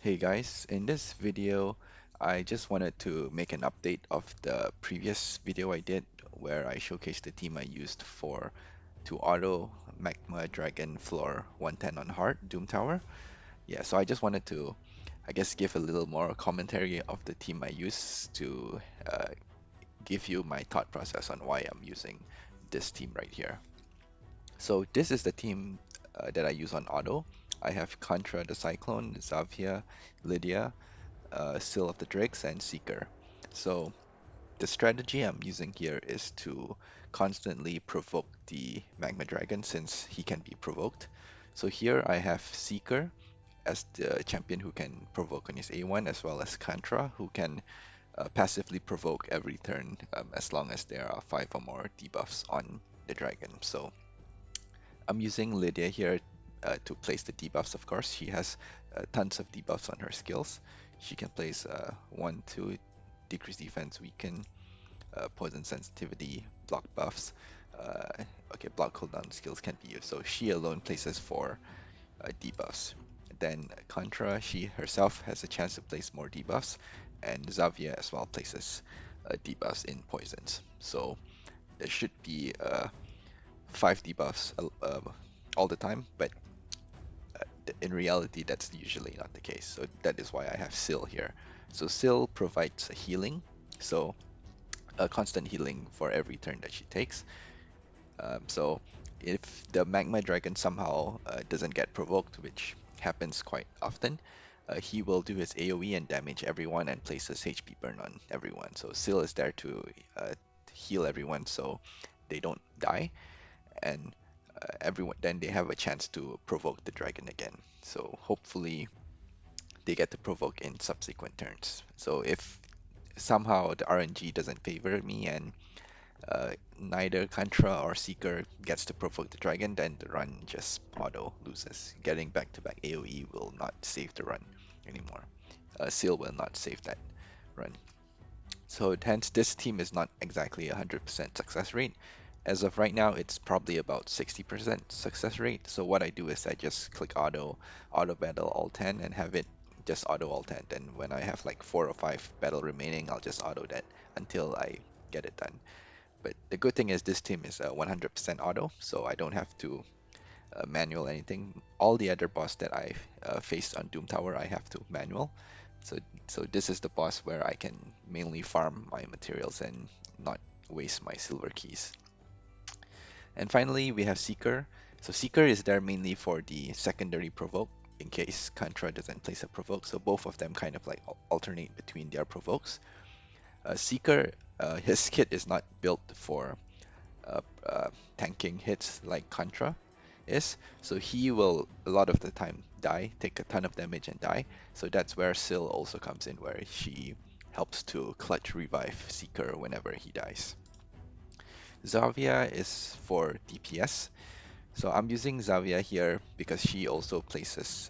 Hey guys, in this video, I just wanted to make an update of the previous video I did where I showcased the team I used for to auto Magma Dragon floor 110 on hard Doom Tower. Yeah, so I just wanted to, I guess, give a little more commentary of the team I used to give you my thought process on why I'm using this team right here. So this is the team that I use on auto. I have Contra the Cyclone, Xavia, Lydia, Seal of the Drakes, and Seeker. So the strategy I'm using here is to constantly provoke the Magma Dragon since he can be provoked. So here I have Seeker as the champion who can provoke on his A1, as well as Kantra who can passively provoke every turn as long as there are 5 or more debuffs on the dragon. So I'm using Lydia here to place the debuffs, of course. She has tons of debuffs on her skills. She can place 1, 2, decrease defense, weaken, poison sensitivity, block buffs. Okay, block cooldown skills can be used. So she alone places 4 debuffs. Then Contra, she herself has a chance to place more debuffs, and Xavier as well places debuffs in poisons. So there should be 5 debuffs all the time, but in reality, that's usually not the case. So that is why I have Syl here. So Syl provides a healing, so a constant healing for every turn that she takes. So if the Magma Dragon somehow doesn't get provoked, which happens quite often, he will do his AoE and damage everyone and places HP burn on everyone. So Syl is there to heal everyone so they don't die, and everyone then they have a chance to provoke the dragon again. So hopefully they get to provoke in subsequent turns. So if somehow the RNG doesn't favor me and neither Contra or Seeker gets to provoke the dragon, then the run just auto loses. Getting back-to-back AoE will not save the run anymore. Seal will not save that run. So hence this team is not exactly 100% success rate. As of right now, it's probably about 60% success rate. So what I do is I just click auto battle all 10 and have it just auto all 10. Then when I have like 4 or 5 battle remaining, I'll just auto that until I get it done. But the good thing is this team is 100% auto, so I don't have to manual anything. All the other boss that I faced on Doom Tower, I have to manual. So, so this is the boss where I can mainly farm my materials and not waste my silver keys. And finally, we have Seeker. So Seeker is there mainly for the secondary provoke in case Contra doesn't place a provoke. So both of them kind of like alternate between their provokes. Seeker, his kit is not built for uh, tanking hits like Contra is. So he will a lot of the time die, take a ton of damage and die. So that's where Syl also comes in, where she helps to clutch revive Seeker whenever he dies. Xavia is for DPS. So I'm using Xavia here because she also places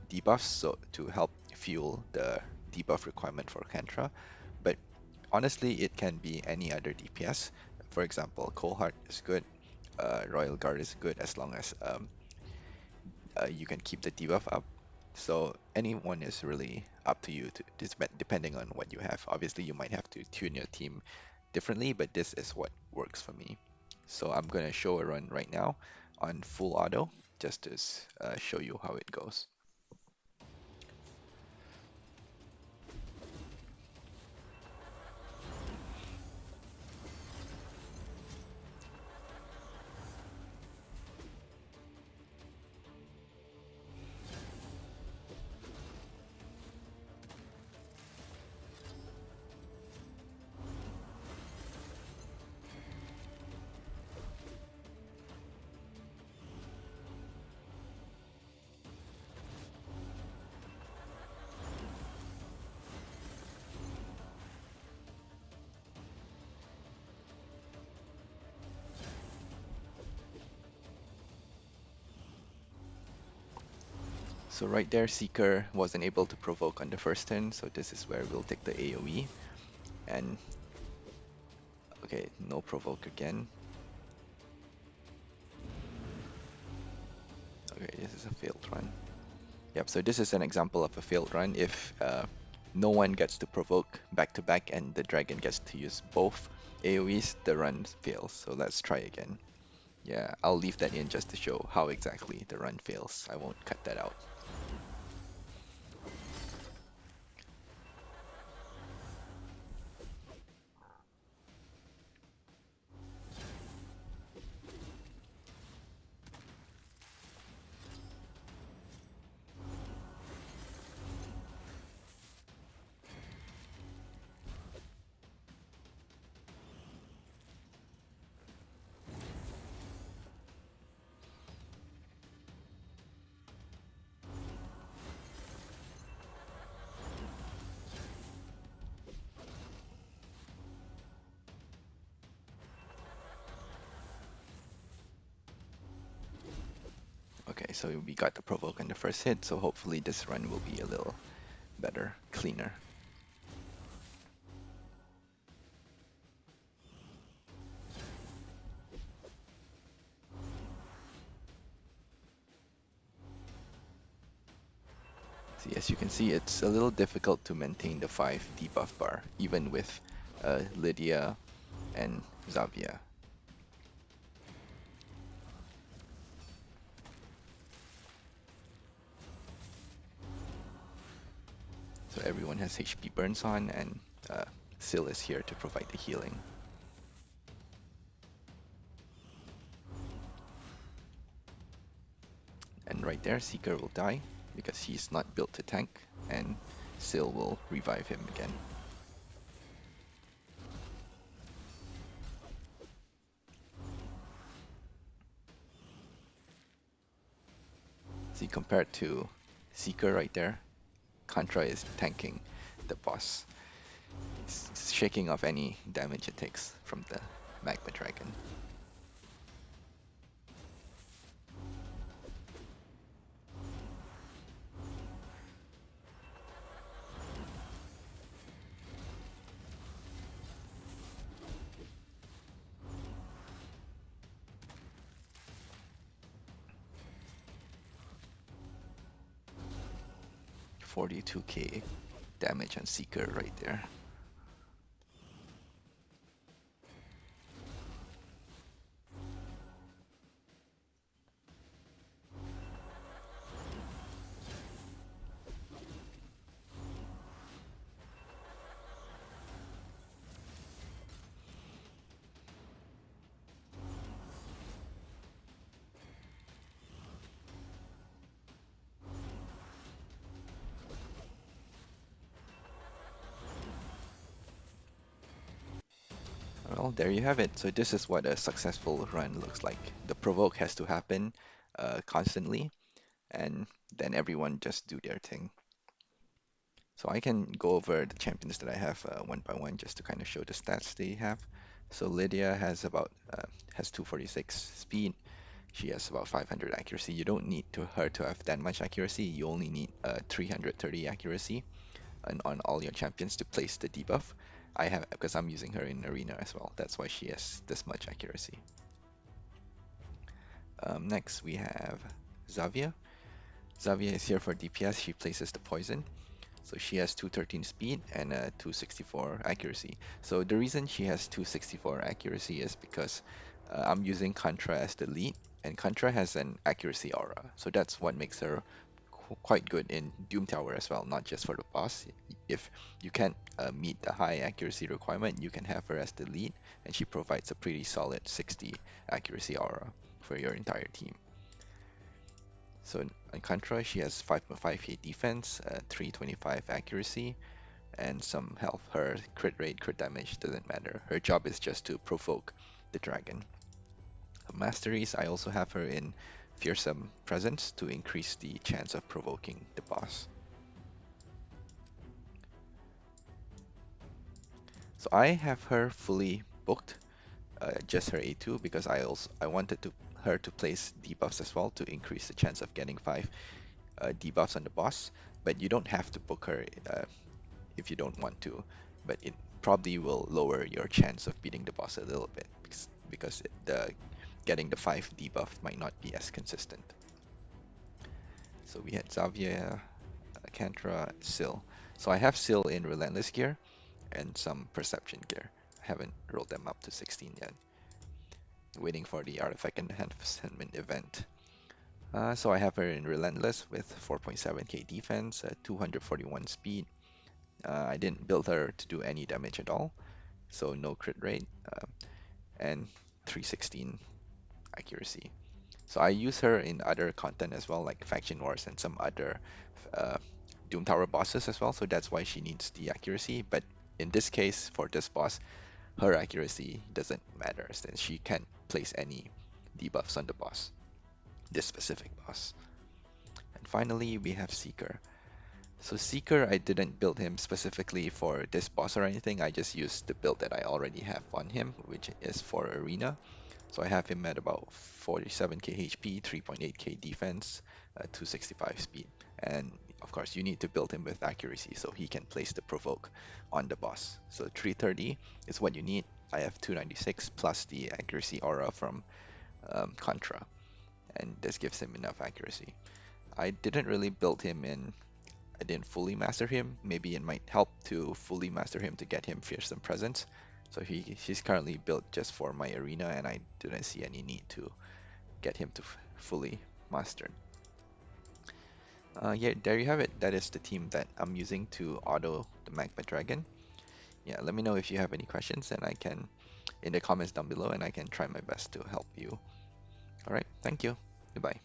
debuffs so to help fuel the debuff requirement for Kantra. But honestly, it can be any other DPS. For example, Coldheart is good, Royal Guard is good as long as you can keep the debuff up. So anyone is really up to you to depending on what you have. Obviously, you might have to tune your team differently, but this is what works for me. So I'm gonna show a run right now on full auto just to show you how it goes. So right there, Seeker wasn't able to provoke on the first turn, so this is where we'll take the AoE. And okay, no provoke again. Okay, this is a failed run. Yep, so this is an example of a failed run. If no one gets to provoke back to back and the dragon gets to use both AoEs, the run fails. So let's try again. Yeah, I'll leave that in just to show how exactly the run fails. I won't cut that out. Okay, so we got the provoke on the first hit, so hopefully this run will be a little better, cleaner. See, as you can see, it's a little difficult to maintain the 5 debuff bar, even with Lydia and Xavier. So everyone has HP burns on, and Syl is here to provide the healing. And right there, Seeker will die because he's not built to tank, and Syl will revive him again. See, compared to Seeker right there, Contra is tanking the boss. It's shaking off any damage it takes from the Magma Dragon. $42k damage on Seeker right there. Well, there you have it. So this is what a successful run looks like. The provoke has to happen constantly, and then everyone just do their thing. So I can go over the champions that I have one by one just to kind of show the stats they have. So Lydia has 246 speed. She has about 500 accuracy. You don't need her to have that much accuracy. You only need 330 accuracy on all your champions to place the debuff. I have because I'm using her in arena as well. That's why she has this much accuracy. Next we have Xavier. Xavier is here for DPS. She places the poison. So she has 213 speed and 264 accuracy. So the reason she has 264 accuracy is because I'm using Contra as the lead, and Contra has an accuracy aura. So that's what makes her quite good in Doom Tower as well, not just for the boss. If you can't meet the high accuracy requirement, you can have her as the lead, and she provides a pretty solid 60 accuracy aura for your entire team. So in Contra, she has 5.5k defense, 325 accuracy, and some health. Her crit rate, crit damage doesn't matter. Her job is just to provoke the dragon. Masteries, I also have her in Fearsome Presence to increase the chance of provoking the boss. So I have her fully booked, just her A2 because I wanted her to place debuffs as well to increase the chance of getting 5 debuffs on the boss. But you don't have to book her if you don't want to, but it probably will lower your chance of beating the boss a little bit because getting the 5 debuff might not be as consistent. So we had Xavier, Cantra, Syl. So I have Syl in Relentless gear and some Perception gear. I haven't rolled them up to 16 yet. Waiting for the Artifact Enhancement event. So I have her in Relentless with 4.7k defense, 241 speed. I didn't build her to do any damage at all, so no crit rate, and 316 accuracy. So I use her in other content as well, like Faction Wars and some other uh, Doom Tower bosses as well, so that's why she needs the accuracy. But in this case, for this boss, her accuracy doesn't matter since she can't place any debuffs on the boss, this specific boss. And finally, we have Seeker. So Seeker, I didn't build him specifically for this boss or anything. I just used the build that I already have on him, which is for Arena. So I have him at about 47k HP, 3.8k defense, 265 speed. And of course, you need to build him with accuracy so he can place the provoke on the boss. So 330 is what you need. I have 296 plus the accuracy aura from Contra, and this gives him enough accuracy. I didn't really build him in I didn't fully master him. Maybe it might help to fully master him to get him Fearsome Presence. So he's currently built just for my arena, and I didn't see any need to get him to fully mastered. Yeah, there you have it. That is the team that I'm using to auto the Magma Dragon. Yeah, let me know if you have any questions, and I can in the comments down below, and I can try my best to help you. All right, thank you. Goodbye.